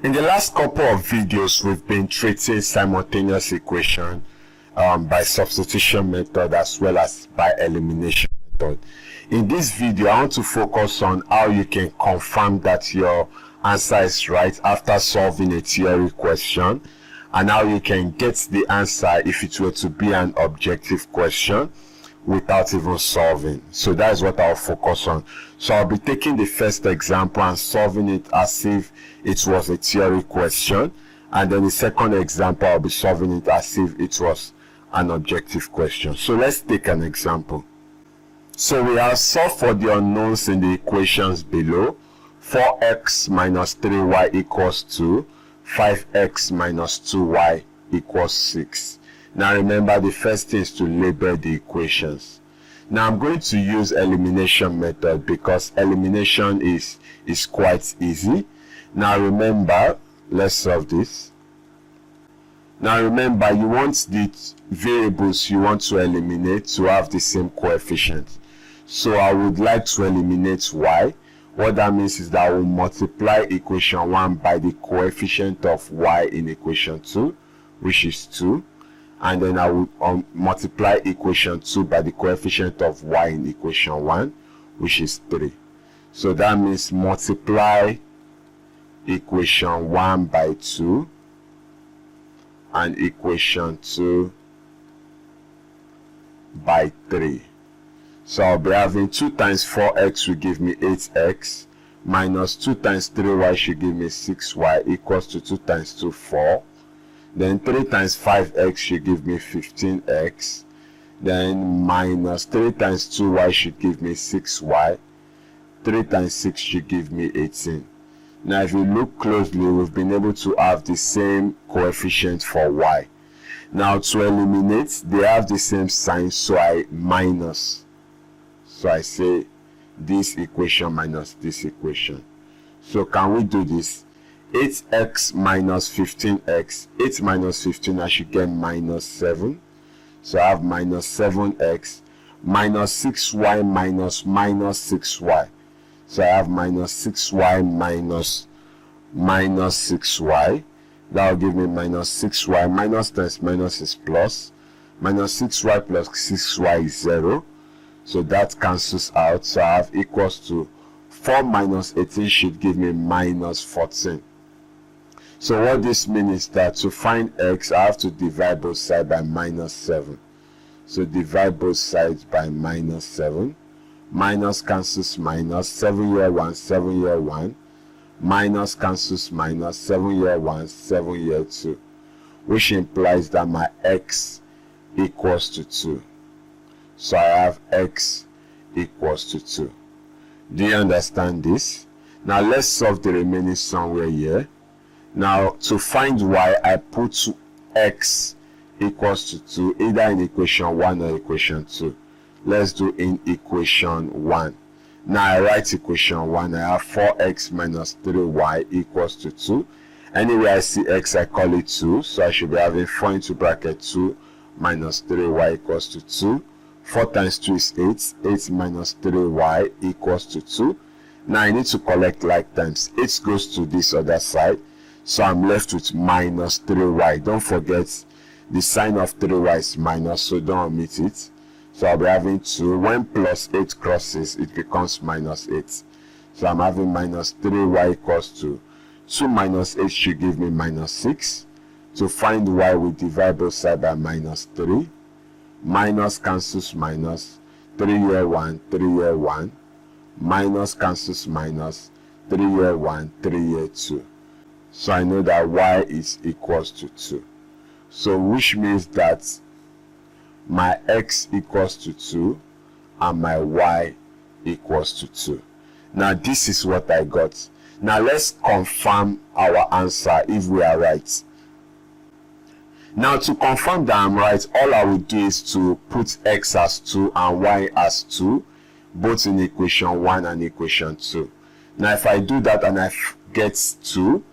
In the last couple of videos, we've been treating simultaneous equation by substitution method as well as by elimination method. In this video, I want to focus on how you can confirm that your answer is right after solving a theory question, and how you can get the answer if it were to be an objective question without even solving. So that is what I'll focus on. So I'll be taking the first example and solving it as if it was a theory question, and then the second example I'll be solving it as if it was an objective question. So let's take an example. So we have solved for the unknowns in the equations below. 4x minus 3y equals 2, 5x minus 2y equals 6. Now remember, the first thing is to label the equations. Now I'm going to use elimination method because elimination is quite easy. Now remember, let's solve this. Now remember, you want the variables you want to eliminate to have the same coefficient. So I would like to eliminate y. What that means is that I will multiply equation 1 by the coefficient of y in equation 2, which is 2. And then I will multiply equation 2 by the coefficient of y in equation 1, which is 3. So that means multiply equation 1 by 2 and equation 2 by 3. So I'll be having 2 times 4x will give me 8x, minus 2 times 3y should give me 6y, equals to 2 times 2, 4. Then 3 times 5x should give me 15x. Then minus 3 times 2y should give me 6y. 3 times 6 should give me 18. Now if you look closely, we've been able to have the same coefficient for y. Now to eliminate, they have the same sign, so I minus. So I say this equation minus this equation. So can we do this? 8x minus 15x, 8 minus 15, I should get minus 7. So I have minus 7x, minus 6y minus 6y. So I have minus 6y minus 6y. That will give me minus 6y. Minus times minus is plus. Minus 6y plus 6y is 0. So that cancels out. So I have equals to 4 minus 18 should give me minus 14. So what this means is that to find x, I have to divide both sides by minus 7. So divide both sides by minus 7. Minus cancels minus. 7 year 1, 7 year 1. Minus cancels minus. 7 year 1, 7 year 2. Which implies that my x equals to 2. So I have x equals to 2. Do you understand this? Now let's solve the remaining somewhere here. Now to find y, I put x equals to 2 either in equation 1 or equation 2. Let's do in equation 1. Now I write equation 1. I have 4x minus 3y equals to 2. Anywhere I see x, I call it 2. So I should be having 4 into bracket 2 minus 3y equals to 2. 4 times 2 is 8. 8 minus 3y equals to 2. Now I need to collect like times. 8 goes to this other side. So I'm left with minus 3y. Don't forget, the sign of 3y is minus, so don't omit it. So I'll be having 2. When plus 8 crosses, it becomes minus 8. So I'm having minus 3y equals to 2 minus 8 should give me minus 6. To find y, we divide both sides by minus 3. Minus cancels minus. 3 year 1, 3 year 1. Minus cancels minus. 3 year 1, 3 year 2. So I know that y is equals to 2. So which means that my x equals to 2 and my y equals to 2. Now this is what I got. Now let's confirm our answer if we are right. Now to confirm that I'm right, all I will do is to put x as 2 and y as 2, both in equation 1 and equation 2. Now if I do that and I get 2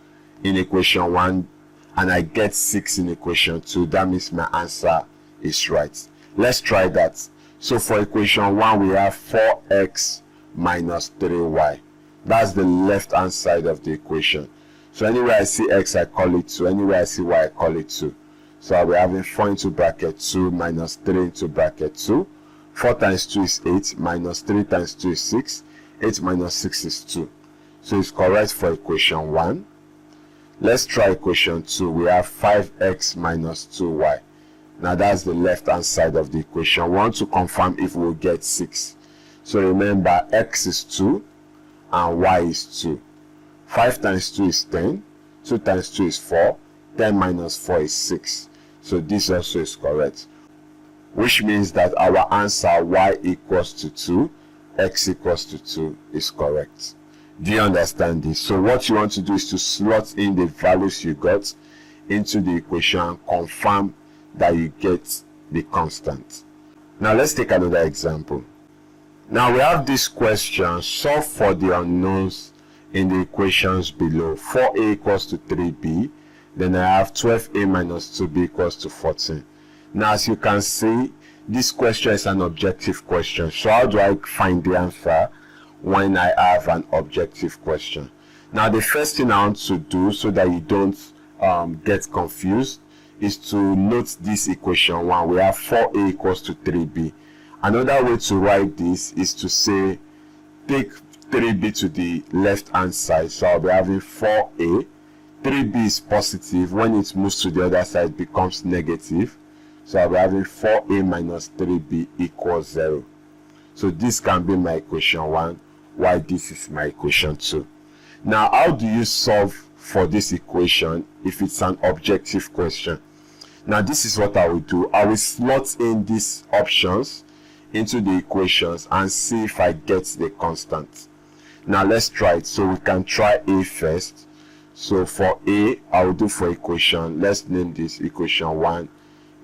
in equation 1 and I get 6 in equation 2, that means my answer is right. Let's try that. So for equation 1, we have 4x minus 3y. That's the left hand side of the equation. So anywhere I see x, I call it 2. Anywhere I see y, I call it 2. So I'll be having 4 into bracket 2 minus 3 into bracket 2. 4 times 2 is 8, minus 3 times 2 is 6. 8 minus 6 is 2. So it's correct for equation 1. Let's try equation 2. We have 5x minus 2y. Now that's the left hand side of the equation. We want to confirm if we'll get 6. So remember, x is 2 and y is 2. 5 times 2 is 10. 2 times 2 is 4. 10 minus 4 is 6. So this also is correct, which means that our answer y equals to 2, x equals to 2 is correct. Do you understand this? So what you want to do is to slot in the values you got into the equation and confirm that you get the constant. Now let's take another example. Now we have this question: solve for the unknowns in the equations below. 4a equals to 3b. Then I have 12a minus 2b equals to 14. Now as you can see, this question is an objective question. So how do I find the answer when I have an objective question? Now the first thing I want to do, so that you don't get confused, is to note this equation 1. We have 4a equals to 3b. Another way to write this is to say, take 3b to the left hand side. So I'll be having 4a. 3b is positive. When it moves to the other side, it becomes negative. So I'll be having 4a minus 3b equals 0. So this can be my equation 1, while this is my equation 2. Now, how do you solve for this equation if it's an objective question? Now, this is what I will do. I will slot in these options into the equations and see if I get the constant. Now, let's try it. So we can try a first. So for a, I will do for equation. Let's name this equation 1,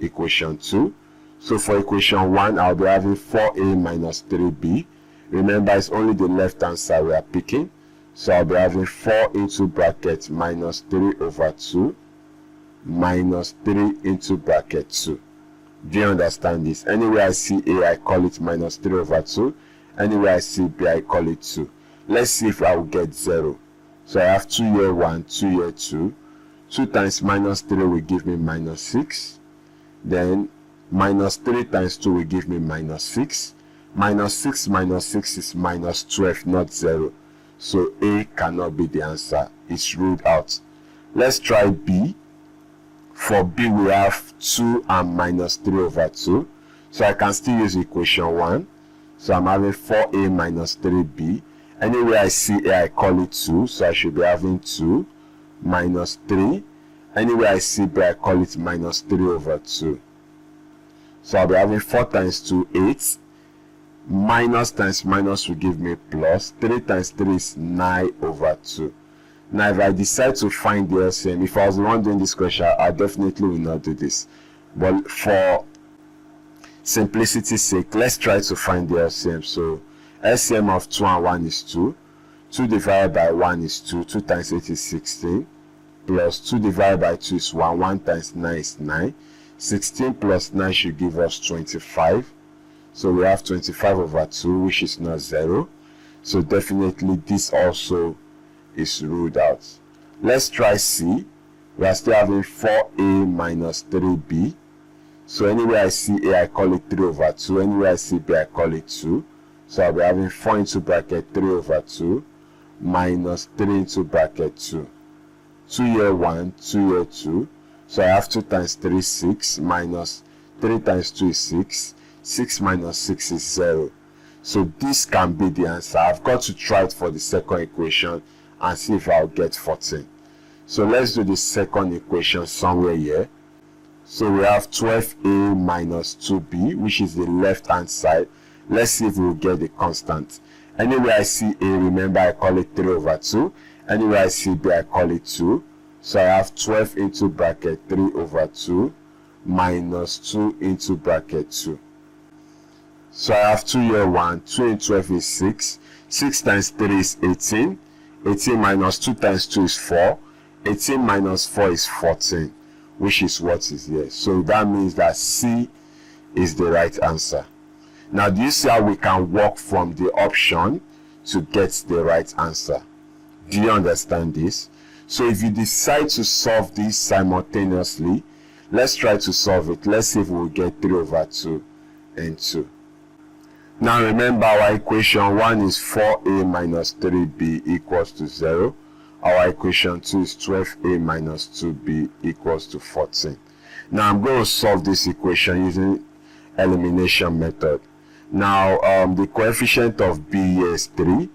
equation 2. So for equation 1, I'll be having 4a minus 3b. Remember, it's only the left hand side we are picking. So I'll be having 4 into bracket minus 3 over 2 minus 3 into bracket 2. Do you understand this? Anywhere I see a, I call it minus 3 over 2. Anywhere I see b, I call it 2. Let's see if I will get 0. So I have 2 here 1, 2 here 2. 2 times minus 3 will give me minus 6. Then minus 3 times 2 will give me minus 6. Minus 6 minus 6 is minus 12, not 0. So A cannot be the answer. It's ruled out. Let's try B. For B, we have 2 and minus 3 over 2. So I can still use equation 1. So I'm having 4a minus 3b. Anywhere I see a, I call it 2. So I should be having 2 minus 3. Anywhere I see b, I call it minus 3 over 2. So I'll be having 4 times 2, 8. Minus times minus will give me plus. 3 times 3 is 9 over 2. Now, if I decide to find the LCM, if I was the one doing this question, I definitely will not do this. But for simplicity's sake, let's try to find the LCM. So, LCM of 2 and 1 is 2. 2 divided by 1 is 2. 2 times 8 is 16. Plus 2 divided by 2 is 1. 1 times 9 is 9. 16 plus 9 should give us 25. So we have 25 over 2, which is not 0. So definitely this also is ruled out. Let's try C. We are still having 4a minus 3b. So anywhere I see a, I call it 3 over 2. Anywhere I see b, I call it 2. So I'll be having 4 into bracket 3 over 2 minus 3 into bracket 2. 2 here 1, 2 here 2. So I have 2 times 3 is 6 minus 3 times 2 is 6. 6 minus 6 is 0. So this can be the answer. I've got to try it for the second equation and see if I'll get 14. So let's do the second equation somewhere here. So we have 12a minus 2b, which is the left hand side. Let's see if we'll get the constant. Anywhere I see a, remember I call it 3 over 2. Anywhere I see b, I call it 2. So I have 12 into bracket 3 over 2 minus 2 into bracket 2. So I have 2 here 1, 2 in 12 is 6. 6 times 3 is 18. 18 minus 2 times 2 is 4. 18 minus 4 is 14, which is what is here. So that means that C is the right answer. Now, do you see how we can work from the option to get the right answer? Do you understand this? So if you decide to solve this simultaneously, let's try to solve it. Let's see if we'll get 3 over 2 and 2. Now remember, our equation 1 is 4a minus 3b equals to 0. Our equation 2 is 12a minus 2b equals to 14. Now I'm going to solve this equation using elimination method. Now the coefficient of b here is 3.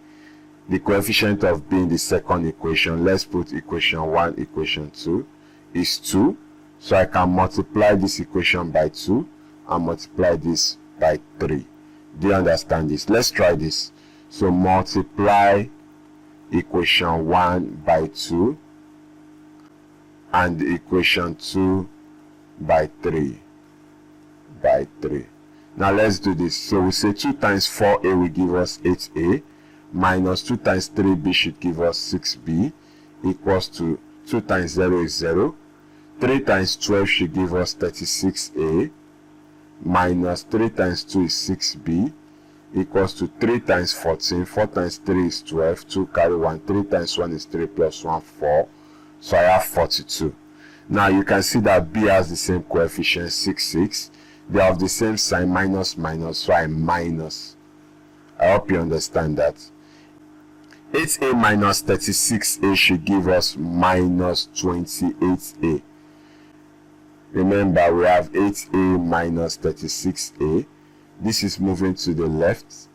The coefficient of b in the second equation, let's put equation 1, equation 2, is 2. So I can multiply this equation by 2 and multiply this by 3. Do you understand this? Let's try this. So multiply equation 1 by 2 and equation 2 by 3. Now let's do this. So we say 2 times 4a will give us 8a, minus 2 times 3b should give us 6b, equals to 2 times 0 is 0. 3 times 12 should give us 36a, minus 3 times 2 is 6b, equals to 3 times 14. 4 times 3 is 12. 2 carry 1. 3 times 1 is 3 plus 1, 4. So I have 42. Now you can see that b has the same coefficient, 6, 6. They have the same sign, minus, minus. So I minus. I hope you understand that. 8a minus 36a should give us minus 28a. Remember, we have 8a minus 36a. This is moving to the left.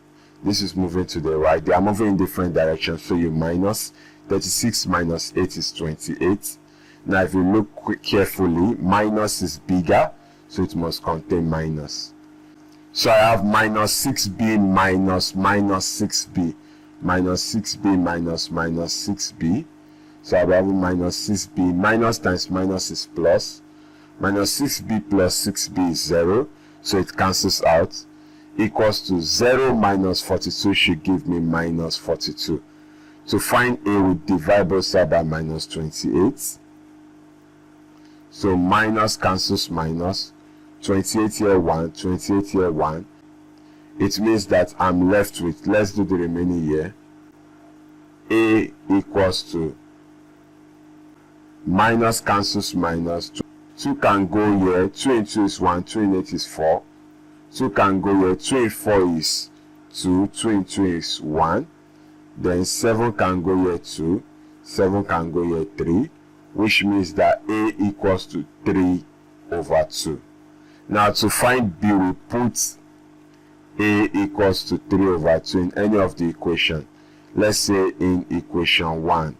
This is moving to the right. They are moving in different directions. So you minus 36 minus 8 is 28. Now if you look carefully, minus is bigger, so it must contain minus. So I have minus 6b minus minus 6b. Minus 6b minus minus 6b. So I have minus 6b. Minus times minus is plus. Minus 6b plus 6b is 0. So it cancels out. Equals to 0 minus 42 should give me minus 42. To find a, we divide both sides by minus 28. So minus cancels minus. 28 here 1, 28 here 1. It means that I'm left with, let's do the remaining here. A equals to minus cancels minus. 2 can go here. 2 in 2 is 1. 2 in 8 is 4. 2 can go here. 2 in 4 is 2. 2 in 2 is 1. Then 7 can go here 2. 7 can go here 3. Which means that A equals to 3 over 2. Now to find B, we put A equals to 3 over 2 in any of the equation. Let's say in equation 1.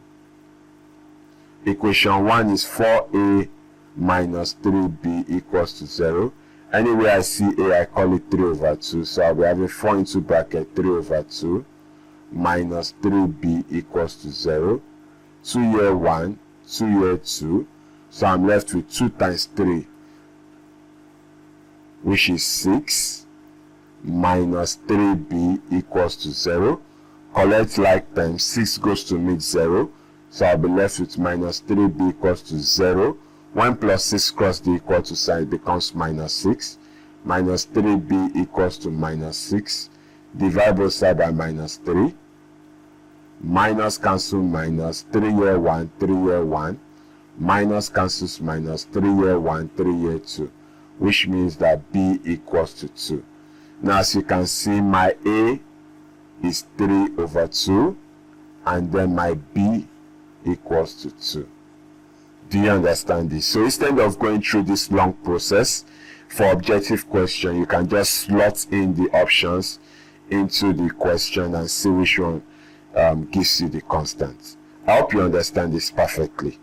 Equation 1 is 4a minus 3b equals to 0. Anywhere I see a, I call it 3 over 2. So I'll be having 4 into bracket 3 over 2 minus 3b equals to 0. 2 here 1, 2 here 2. So I'm left with 2 times 3, which is 6, minus 3b equals to 0. Collect like terms, 6 goes to meet 0. So I'll be left with minus 3b equals to 0. 1 plus 6 cross the equal to sign becomes minus 6. Minus 3b equals to minus 6. Divide both sides by minus 3. Minus cancel minus. 3 here 1, 3 here 1. Minus cancels minus. 3 here 1, 3 here 2. Which means that b equals to 2. Now as you can see, my a is 3 over 2. And then my b equals to 2. Do you understand this? So instead of going through this long process for objective question, you can just slot in the options into the question and see which one gives you the constant. I hope you understand this perfectly.